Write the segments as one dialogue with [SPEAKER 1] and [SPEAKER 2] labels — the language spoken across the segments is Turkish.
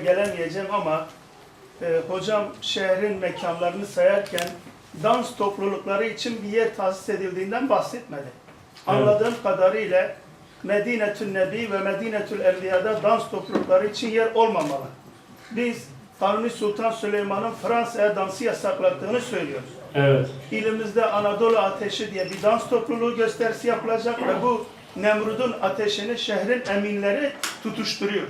[SPEAKER 1] gelemeyeceğim ama hocam şehrin mekanlarını sayarken dans toplulukları için bir yer tahsis edildiğinden bahsetmedi. Evet. Anladığım kadarıyla Medine-tül Nebi ve Medine-tül Evliya'da dans toplulukları için yer olmamalı. Biz Kanuni Sultan Süleyman'ın Fransa'ya dansı yasaklattığını söylüyoruz. Evet. İlimizde Anadolu Ateşi diye bir dans topluluğu gösterisi yapılacak ve bu Nemrud'un ateşini şehrin eminleri tutuşturuyor.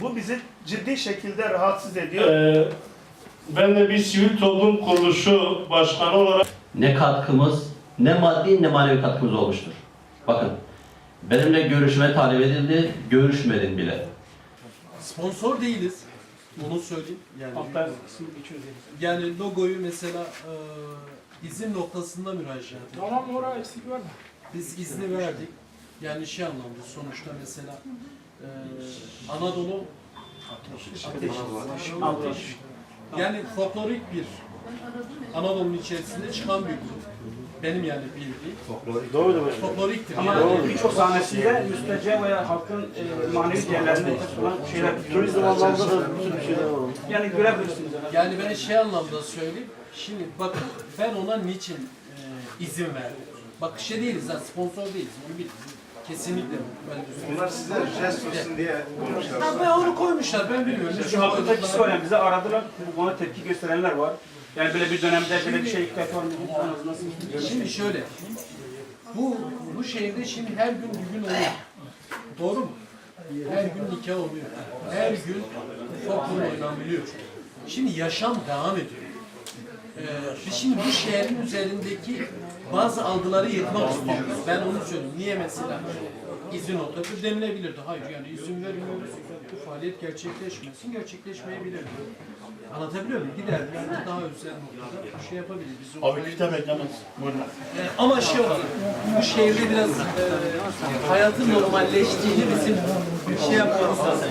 [SPEAKER 1] Bu bizi ciddi şekilde rahatsız ediyor.
[SPEAKER 2] Ben de bir sivil toplum kuruluşu başkanı olarak
[SPEAKER 3] ne katkımız, ne maddi ne manevi katkımız olmuştur. Bakın, benimle görüşme talep edildi, görüşmedim bile.
[SPEAKER 4] Sponsor değiliz, onu söyleyeyim. Yani logoyu mesela izin noktasında müracaat ettik.
[SPEAKER 5] Tamam, oraya eksik var mı?
[SPEAKER 4] Biz izni verdik. Yani şey anlamda sonuçta mesela Anadolu Ateş. Yani folklorik bir Anadolu'nun içerisinde çıkan bir grup. Benim yani bildiğim.
[SPEAKER 6] Doğrudur.
[SPEAKER 4] Folkloriktir.
[SPEAKER 6] Ama birçok sahnesinde müstece veya halkın manevi değerlerine olan şeyler, turizm anlamında da bir şeyler var. Yani görebilirsiniz.
[SPEAKER 4] Yani ben şey anlamda söyleyeyim. Şimdi bakın ben ona niçin izin verdim? Bak şey değiliz, sponsor değiliz. Onu bilin. Kesinlikle.
[SPEAKER 7] Bunlar size jest olsun diye koymuşlar.
[SPEAKER 4] Ben onu koymuşlar, ben bilmiyorum.
[SPEAKER 6] Şu halkın tepkisi var yani, bize aradılar, buna tepki gösterenler var. Yani böyle bir dönemde böyle bir şey ilk defa nasıl?
[SPEAKER 4] Şimdi şöyle, bu şehirde şimdi her gün bir gün oluyor. Doğru mu? Her gün nikah oluyor. Her gün folklor oynanabiliyor. Şimdi yaşam devam ediyor. Biz şimdi bu şehrin üzerindeki bazı algıları yıkmak istiyoruz. Ben onu söyleyeyim. Niye mesela izin oldu denilebilirdi. Hayır yani izin vermiyoruz. Bu faaliyet gerçekleşmesin, gerçekleşmeyebilirdi. Anlatabiliyor muyum? Gider yani daha özel noktada bir şey yapabiliriz. Biz
[SPEAKER 2] abi kitap eklemez.
[SPEAKER 4] ama şey olarak bu şehirde biraz hayatın normalleştiğini bizim şey yapmamız lazım.